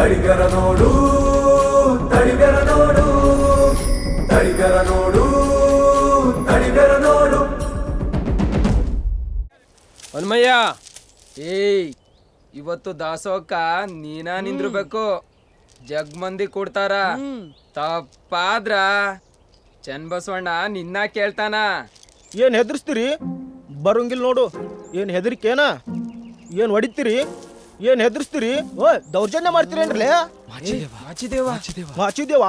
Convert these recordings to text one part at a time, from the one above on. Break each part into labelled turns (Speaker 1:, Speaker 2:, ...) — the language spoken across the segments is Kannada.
Speaker 1: ತಡಿಗರ ನೋಡು ತಡಿಗರ ನೋಡು ತಡಿಗರ ನೋಡು ತಡಿಗರ ನೋಡು.
Speaker 2: ಹನುಮಯ್ಯ, ಏಯ್ ಇವತ್ತು ದಾಸೋಹಕ್ಕ ನೀನಾ ನಿಂದ್ರಬೇಕು. ಜಗ್ಮಂದಿ ಕೊಡ್ತಾರ, ತಪ್ಪಾದ್ರ ಚನ್ನಬಸವಣ್ಣ ನಿನ್ನ ಕೇಳ್ತಾನ.
Speaker 3: ಏನ್ ಹೆದರ್ಸ್ತೀರಿ? ಬರೋಂಗಿಲ್ ನೋಡು. ಏನ್ ಹೆದರಿಕೇನ? ಏನ್ ಹೊಡಿತೀರಿ? ಏನ್ ಹೆದರ್ಸ್ತೀರಿ? ಓಯ್ ದೌರ್ಜನ್ಯ ಮಾಡ್ತೀರೇನ್ರಲೇ?
Speaker 2: ಮಾಚಿದೇವ
Speaker 3: ಮಾಚಿದೇವ?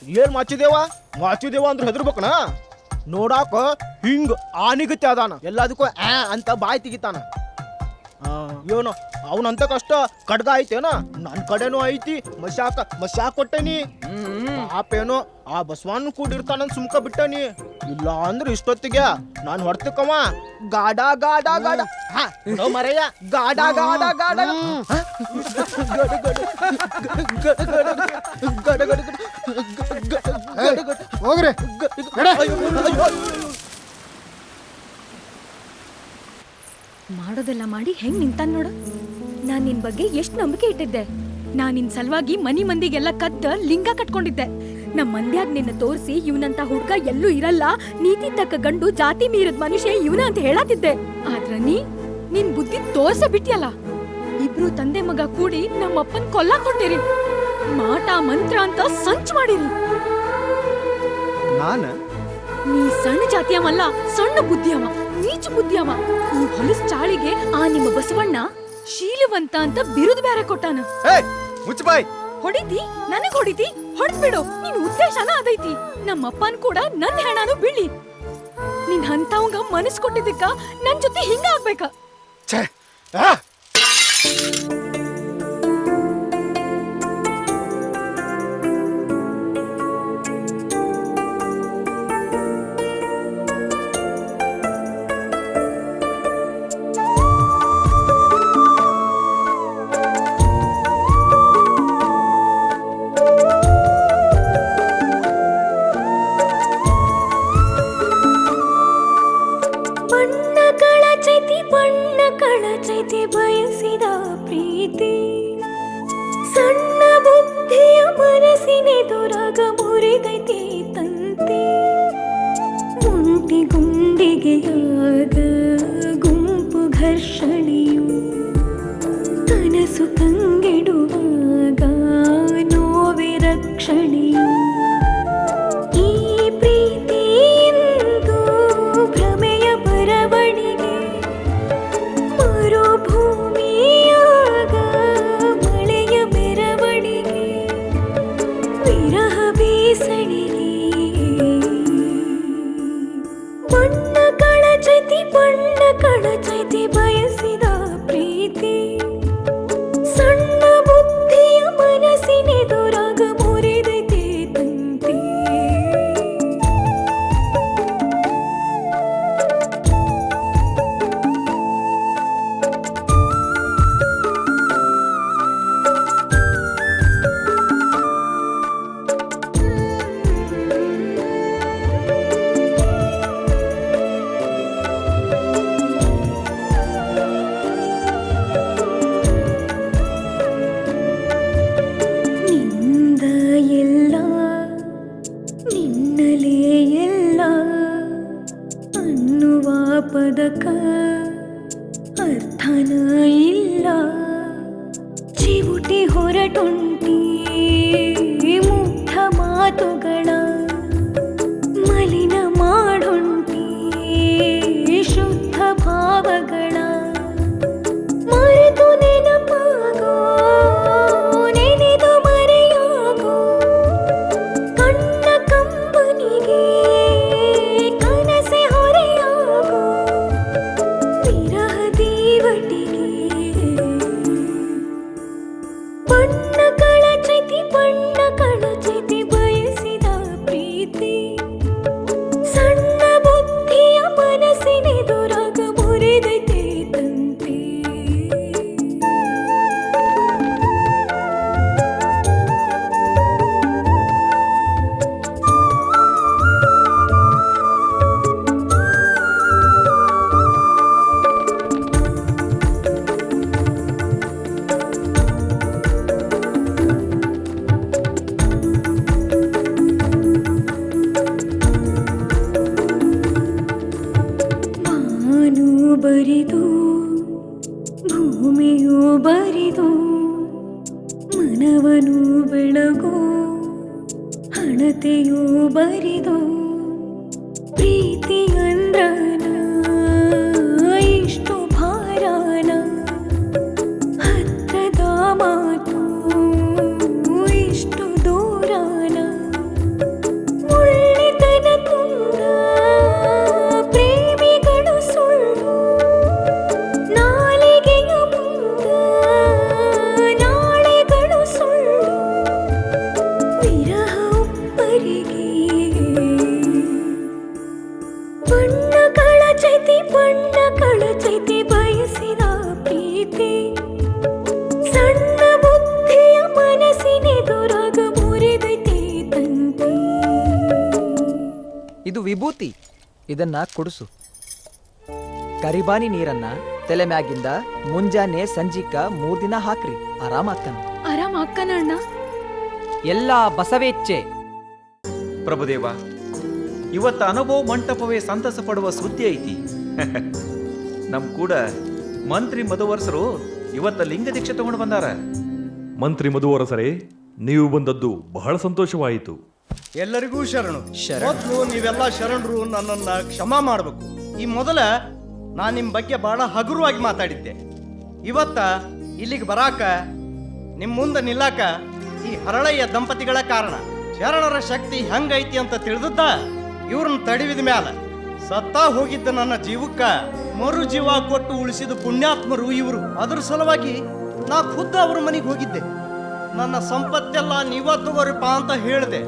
Speaker 3: ಏನ್ ಮಾಚಿದೇವ? ಮಾಚಿದೇವ ಅಂದ್ರೆ ಹೆದರ್ಬೇಕನ? ನೋಡಾಕ ಹಿಂಗ್ ಆನಿಗತ್ತೆ ಅದಾನ, ಎಲ್ಲದಕ್ಕೂ ಅಂತ ಬಾಯಿ ತೆಗಿತಾನ. ಏನು ಅವನಂತ ಕಷ್ಟ ಖಡ್ಗ ಐತೇನ? ನನ್ ಕಡೆನೂ ಐತಿ, ಮಶಾಕ ಕೊಟ್ಟೇನಿ. ಪಾಪೇನೋ ಆ ಬಸವಣ್ಣ ಕೂಡಿರ್ತಾನಂತ ಸುಮ್ಕ ಬಿಟ್ಟನಿ. ಇಲ್ಲ ಅಂದ್ರೆ ಇಷ್ಟೊತ್ತಿಗೆ ನಾನು ಹೊಡ್ತಕ್ಕವ ಗಾಡ ಗಾಡ ಗಾಡ ಮರೆಯ ಗಾಡ ಗಾಡ ಗಾಡ
Speaker 4: ಹೋಗ್ರಿ.
Speaker 5: ಮಾಡೋದೆಲ್ಲ ಮಾಡಿ ಹೆಂಗ್ ನಿಂತಾನ್ ನೋಡು. ನಾನ್ ನಿನ್ ಬಗ್ಗೆ ಎಷ್ಟ್ ನಂಬಿಕೆ ಇಟ್ಟಿದ್ದೆ. ನಾನ್ ನಿನ್ ಸಲುವಾಗಿ ಮನಿ ಮಂದಿಗೆಲ್ಲ ಕದ್ದ ಲಿಂಗ ಕಟ್ಕೊಂಡಿದ್ದೆ. ನಮ್ ಮಂದ್ಯಾಗ ನಿನ್ನ ತೋರಿಸಿ ಇವನಂತ ಹುಡ್ಗ ಎಲ್ಲೂ ಇರಲ್ಲ, ನೀತಿ ತಕ್ಕ ಗಂಡು ಜಾತಿ ಮೀರದ ಮನುಷ್ಯ ಇವನ ಅಂತ ಹೇಳತ್ತಿದ್ದೆ. ಆದ್ರ ನಿನ್ ಬುದ್ಧಿ ತೋರ್ಸ ಬಿಟ್ಟಿಯಲ್ಲ. ಇಬ್ರು ತಂದೆ ಮಗ ಕೂಡಿ ನಮ್ಮಪ್ಪನ್ ಕೊಲ್ಲಾಕೊಂಡಿರಿ. ಮಾಟ ಮಂತ್ರ ಅಂತ ಸಂಚ್ ಮಾಡಿರಿ. ನೀ ಸಣ್ಣ ಜಾತಿಯವಲ್ಲ, ಸಣ್ಣ ಬುದ್ಧಿಯವ, ನೀಚ ಬುದ್ಧಿಯವ. ಈ ಹೊಲಸ್ ಚಾಳಿಗೆ ಆ ನಿಮ್ಮ ಬಸವಣ್ಣ ಶೀಲವಂತ ಅಂತ ಬಿರುದು ಬೇರೆ ಕೊಟ್ಟಾನ.
Speaker 3: ಮುಚ್ಚಬಾಯ್.
Speaker 5: ಹೊಡಿತಿ, ನನಗ್ ಹೊಡಿತಿ, ಹೊಡ್ಬಿಡು. ನಿನ್ ಉದ್ದೇಶನ ಅದೈತಿ. ನಮ್ಮಪ್ಪನ್ ಕೂಡ ನನ್ ಹೆಣಾನು ಬೀಳಿ. ನಿನ್ ಹಂತವಂಗ ಮನಸ್ ಕೊಟ್ಟಿದ್ದಕ್ಕ ನನ್ ಜೊತೆ ಹಿಂಗ ಆಗ್ಬೇಕ?
Speaker 6: ಕಳಚೈತಿ ಬಯಸಿದ ಪ್ರೀತಿ, ಸಣ್ಣ ಬುದ್ಧಿಯ ಮನಸ್ಸಿನೆದುರಾಗ ಮುರಿದೈತಿ ತಂತಿ. ಒಂಟಿ ಗುಂಡಿಗೆಯಾಗ ಗುಂಪು ಘರ್ಷಣೆಯು, ಕನಸು ಕಂಗೆಡುವಾಗ ನೋವೆ ರಕ್ಷಣೆಯು. ಈ ಪ್ರೀತಿಯಿಂದು ಭ್ರಮೆಯ ಬರವಣಿಗೆ, ಭೂಮಿಯಾಗ ಮಳೆಯ ಮೆರವಣಿಗೆ, ವಿರಹ ಬೇಸಣಿಗೆ. ಬಣ್ಣ ಕಳಚೈತಿ ಬಯಸಿದ ಪ್ರೀತಿ, ಸಣ್ಣ ಬುದ್ಧಿಯ ಮನಸ್ಸಿನೆದುರಾಗ ಮುರಿದೈತಿ ತಂತಿ. ಪದಕ ಅರ್ಥನ ಇಲ್ಲ, ಚಿವುಟಿ ಹೊರಟುಂಟಿ ಮುಗ್ಧ ಮಾತುಗಳ ಮಲಿನ ಮಾಡುಂಟಿ ಶುದ್ಧ ಭಾವಗಳ. ಮರೆತು ನೆನಪಾಗೋ, ನೆನೆದು ಮರೆಯಾಗೋ, ಕಣ್ಣ ಕಂಬನಿಗೆ ಕನಸೆ ಹೊರೆಯಾಗೋ, ವಿರಹ ದೇವಟಿಗೆ. ಬಣ್ಣ ಭೂಮಿಯು ಬರಿದು ಮನವನು ಬೆಳಗು ಹಣತೆಯು ಬರಿದು ಪ್ರೀತಿ ಅಂದ್ರನ ಇಷ್ಟು ಭಾರನ ಹತ್ರದ ಮಾತು ಇಷ್ಟು ದೂರನ ಮುಳ್ಳಿತನ ತುಂಬ ಪ್ರೇಮಿಗಳು ಸುಳ್ಳು ನಾಲಿಗೆಯ ಮುಂದ ನಾಳೆಗಳು ಸುಳ್ಳು ವಿರಹ ಒಬ್ಬರಿಗೆ ಬಣ್ಣ ಕಳಚೈತಿ ಬಯಸಿದ ಪ್ರೀತಿ ಸಣ್ಣ ಬುದ್ಧಿಯ ಮನಸ್ಸಿನೆದುರಾಗ ಮುರಿದೈತೆ ತಂತಿ.
Speaker 4: ಇದು ವಿಭೂತಿ, ಇದನ್ನ ಕುಡಿಸು. ಕರಿಬಾನಿ ನೀರನ್ನ ತಲೆ ಮ್ಯಾಗಿಂದ ಮುಂಜಾನೆ ಸಂಜಿಕ 3 ದಿನ ಹಾಕ್ರಿ, ಆರಾಮಾಕ್ಕನ.
Speaker 5: ಆರಾಮ ಅಕ್ಕನ ಅಣ್ಣ.
Speaker 4: ಎಲ್ಲ ಬಸವೇಚ್ಛೆ.
Speaker 7: ಪ್ರಭುದೇವ, ಇವತ್ತ ಅನುಭವ ಮಂಟಪವೇ ಸಂತಸ ಪಡುವ ಸುದ್ದಿ ಐತಿ. ನಮ್ ಕೂಡ ಮಂತ್ರಿ ಮಧುವರ್ಸರು ಇವತ್ತ ಲಿಂಗ ದೀಕ್ಷೆ ತಗೊಂಡು ಬಂದಾರ.
Speaker 8: ಮಂತ್ರಿ ಮಧುವರಸರೇ, ನೀವು ಬಂದದ್ದು ಬಹಳ ಸಂತೋಷವಾಯಿತು.
Speaker 3: ಎಲ್ಲರಿಗೂ ಶರಣು. ಮೊದಲು ನೀವೆಲ್ಲ ಶರಣರು ನನ್ನನ್ನ ಕ್ಷಮಾ ಮಾಡಬೇಕು. ಈ ಮೊದಲ ನಾನು ನಿಮ್ಮ ಬಗ್ಗೆ ಬಹಳ ಹಗುರವಾಗಿ ಮಾತಾಡಿದ್ದೆ. ಇವತ್ತ ಇಲ್ಲಿಗೆ ಬರಾಕ ನಿಮ್ಮ ಮುಂದೆ ನಿಲ್ಲಾಕ ಈ ಹರಳಯ್ಯ ದಂಪತಿಗಳ ಕಾರಣ. ಶರಣರ ಶಕ್ತಿ ಹೆಂಗೈತಿ ಅಂತ ತಿಳಿದದ್ದ ಇವ್ರನ್ನ ತಡಿವಿದ ಮ್ಯಾಲ ಸತ್ತಾ ಹೋಗಿದ್ದ ನನ್ನ ಜೀವಕ್ಕ ಮರು ಜೀವ ಕೊಟ್ಟು ಉಳಿಸಿದ ಪುಣ್ಯಾತ್ಮರು ಇವರು. ಅದ್ರ ಸಲುವಾಗಿ ನಾ ಖುದ್ದು ಅವ್ರ ಮನೆಗೆ ಹೋಗಿದ್ದೆ. ನನ್ನ ಸಂಪತ್ತೆಲ್ಲ ನೀವ ತಗೋರಿಪ್ಪ ಅಂತ ಹೇಳಿದೆ.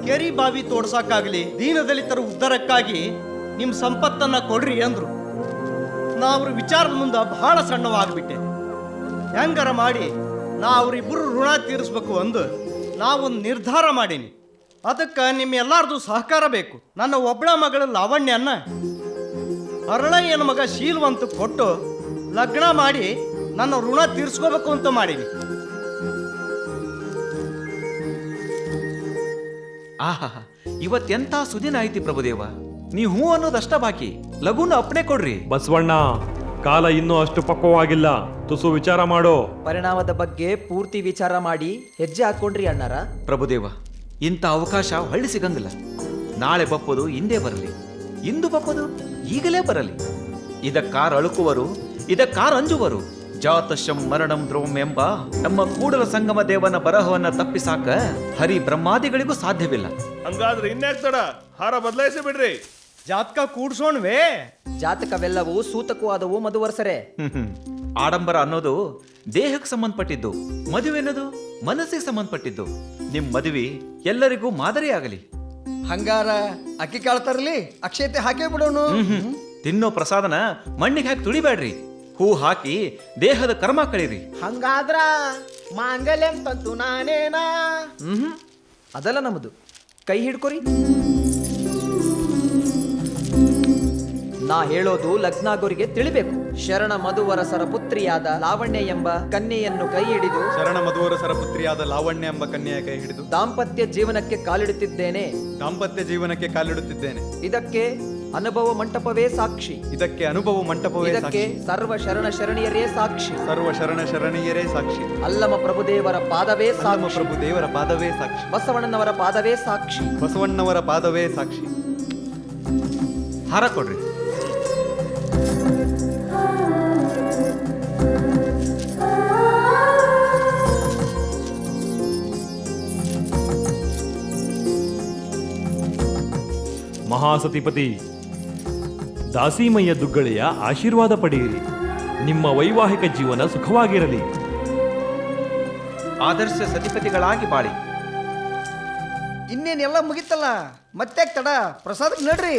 Speaker 3: ಕೆರಿ ಬಾವಿ ತೋಡ್ಸಕ್ಕಾಗ್ಲಿ ದೀನದಲಿತರ ಉದ್ಧಾರಕ್ಕಾಗಿ ನಿಮ್ ಸಂಪತ್ತನ್ನ ಕೊಡ್ರಿ ಅಂದ್ರು. ನಾ ಅವ್ರ ವಿಚಾರದ ಮುಂದೆ ಬಹಳ ಸಣ್ಣವಾಗ್ಬಿಟ್ಟೆ. ಹೆಂಗಾರ ಮಾಡಿ ನಾ ಅವ್ರಿಬ್ಬರು ಋಣ ತೀರಿಸ್ಬೇಕು ಅಂದು ನಾವೊಂದು ನಿರ್ಧಾರ ಮಾಡೀನಿ. ಅದಕ್ಕೆ ನಿಮ್ಮ ಎಲ್ಲಾರ್ದು ಸಹಕಾರ ಬೇಕು. ನನ್ನ ಒಬ್ಬಳ ಮಗಳ ಲಾವಣ್ಯನ್ನ ಅರಳಯ್ಯನ ಮಗ ಶೀಲ್ವಂತ ಕೊಟ್ಟು ಲಗ್ನ ಮಾಡಿ ನನ್ನ ಋಣ ತೀರ್ಸ್ಕೋಬೇಕು ಅಂತ ಮಾಡೀನಿ.
Speaker 7: ಆಹಾ, ಇವತ್ತೆಂತ ಸುದಿನ ಐತಿ ಪ್ರಭುದೇವ. ನೀ ಹೂ ಅನ್ನೋದಷ್ಟ ಬಾಕಿ, ಲಗುನ ಅಪ್ಪಣೆ ಕೊಡ್ರಿ.
Speaker 8: ಬಸವಣ್ಣ, ಕಾಲ ಇನ್ನೂ ಅಷ್ಟು ಪಕ್ವವಾಗಿಲ್ಲ. ತುಸು ವಿಚಾರ ಮಾಡೋ.
Speaker 4: ಪರಿಣಾಮದ ಬಗ್ಗೆ ಪೂರ್ತಿ ವಿಚಾರ ಮಾಡಿ ಹೆಜ್ಜೆ ಹಾಕೊಂಡ್ರಿ ಅಣ್ಣಾರ.
Speaker 7: ಪ್ರಭುದೇವ, ಇಂಥ ಅವಕಾಶ ಹೊಳ್ಳಿ ಸಿಗಂಗಿಲ್ಲ. ನಾಳೆ ಬಪ್ಪದು ಇಂದೇ ಬರಲಿ, ಇಂದು ಬಪ್ಪದು ಈಗಲೇ ಬರಲಿ. ಇದಕ್ಕಾರ್ ಅಳುಕುವರು, ಇದಕ್ಕಾರ್ ಅಂಜುವರು. ಜಾತಶಂ ಮರಣಂ ಧ್ರುವಂ ಎಂಬ ನಮ್ಮ ಕೂಡಲ ಸಂಗಮ ದೇವನ ಬರಹವನ್ನ ತಪ್ಪಿಸಾಕ ಹರಿ ಬ್ರಹ್ಮಾದಿಗಳಿಗೂ ಸಾಧ್ಯವಿಲ್ಲ.
Speaker 8: ಹಂಗಾದ್ರೆ ಇನ್ಯಾಕ್ ತಡ, ಹಾರ ಬದಲಾಯಿಸಿ ಬಿಡ್ರಿ.
Speaker 3: ಜಾತಕ ಕೂಡ್ಸೋಣ್ವೇ?
Speaker 4: ಜಾತಕವೆಲ್ಲವೂ ಸೂತಕೂ ಆದವು ಮಧುವರ್ಸರೇ.
Speaker 7: ಆಡಂಬರ ಅನ್ನೋದು ದೇಹಕ್ಕೆ ಸಂಬಂಧಪಟ್ಟಿದ್ದು, ಮದುವೆ ಅನ್ನೋದು ಮನಸ್ಸಿಗೆ ಸಂಬಂಧಪಟ್ಟಿದ್ದು. ನಿಮ್ ಮದುವೆ ಎಲ್ಲರಿಗೂ ಮಾದರಿ ಆಗಲಿ.
Speaker 3: ಹಂಗಾರ ಅಕ್ಕಿ ಕಾಳು ತರಲಿ, ಅಕ್ಷತೆ ಹಾಕೇ ಬಿಡೋನು.
Speaker 7: ತಿನ್ನೋ ಪ್ರಸಾದನ ಮಣ್ಣಿಗೆ ಹಾಕಿ ತುಳಿಬೇಡ್ರಿ. ಹೂ ಹಾಕಿ ದೇಹದ ಕರ್ಮ ಕಳೀರಿ.
Speaker 3: ಹಂಗಾದ್ರ ಮಾಂಗಲ್ಯ ತಂತು ನಾನೇನಾ?
Speaker 4: ಅದಲ್ಲ ನಮ್ಮದು. ಕೈ ಹಿಡ್ಕೊರಿ. ನಾ ಹೇಳೋದು ಲಗ್ನಾಗೋರಿಗೆ ತಿಳಿಬೇಕು. ಶರಣ ಮಧುವರಸರ ಪುತ್ರಿಯಾದ ಲಾವಣ್ಯ ಎಂಬ ಕನ್ಯೆಯನ್ನು ಕೈ ಹಿಡಿದು
Speaker 9: ಶರಣ ಮಧುವರಸರ ಪುತ್ರಿಯಾದ ಲಾವಣ್ಯ ಎಂಬ ಕನ್ಯೆಯ ಕೈ ಹಿಡಿದು
Speaker 4: ದಾಂಪತ್ಯ ಜೀವನಕ್ಕೆ ಕಾಲಿಡುತ್ತಿದ್ದೇನೆ.
Speaker 9: ದಾಂಪತ್ಯ ಜೀವನಕ್ಕೆ ಕಾಲಿಡುತ್ತಿದ್ದೇನೆ.
Speaker 4: ಇದಕ್ಕೆ ಅನುಭವ ಮಂಟಪವೇ ಸಾಕ್ಷಿ.
Speaker 9: ಇದಕ್ಕೆ ಅನುಭವ ಮಂಟಪವೇ
Speaker 4: ಇದಕ್ಕೆ
Speaker 9: ಸಾಕ್ಷಿ.
Speaker 4: ಸರ್ವ ಶರಣ ಶರಣಿಯರೇ ಸಾಕ್ಷಿ.
Speaker 9: ಸರ್ವ ಶರಣ ಶರಣೀಯರೇ ಸಾಕ್ಷಿ.
Speaker 4: ಅಲ್ಲಮ ಪ್ರಭುದೇವರ ಪಾದವೇ
Speaker 9: ಅಲ್ಲಮ
Speaker 4: ಸಾಕ್ಷಿ.
Speaker 9: ಪ್ರಭು ದೇವರ ಪಾದವೇ ಸಾಕ್ಷಿ.
Speaker 4: ಬಸವಣ್ಣನವರ ಪಾದವೇ ಸಾಕ್ಷಿ.
Speaker 9: ಬಸವಣ್ಣವರ ಪಾದವೇ ಸಾಕ್ಷಿ.
Speaker 7: ಹಾರ ಕೊಡ್ರಿ.
Speaker 8: ಮಹಾಸತಿಪತಿ ದಾಸಿಮಯ್ಯ ದುಗ್ಗಳೆಯ ಆಶೀರ್ವಾದ ಪಡೆಯಿರಿ. ನಿಮ್ಮ ವೈವಾಹಿಕ ಜೀವನ ಸುಖವಾಗಿರಲಿ.
Speaker 7: ಆದರ್ಶ ಸತಿಪತಿಗಳಾಗಿ ಬಾಳಿ.
Speaker 3: ಇನ್ನೇನೆಲ್ಲ ಮುಗಿತಲ್ಲ, ಮತ್ತೆ ತಡ, ಪ್ರಸಾದಕ್ಕೆ ನಡ್ರಿ.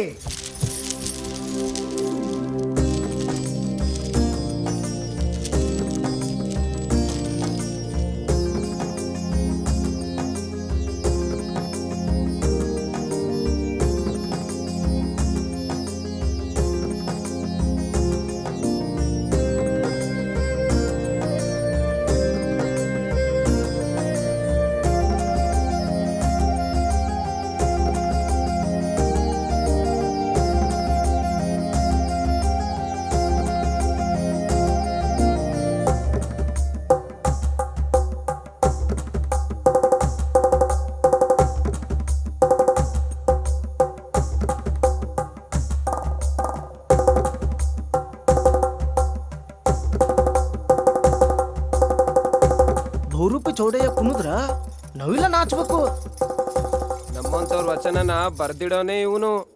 Speaker 3: ಬಹುರೂಪಿ ಚೌಡಯ್ಯ ಕುಣಿದ್ರ ನಾವಿಲ್ಲ ನಾಚ್ಬೇಕು.
Speaker 2: ನಮ್ಮಂತವ್ರ ವಚನನ ಬರ್ದಿಡೋನೇ ಇವನು.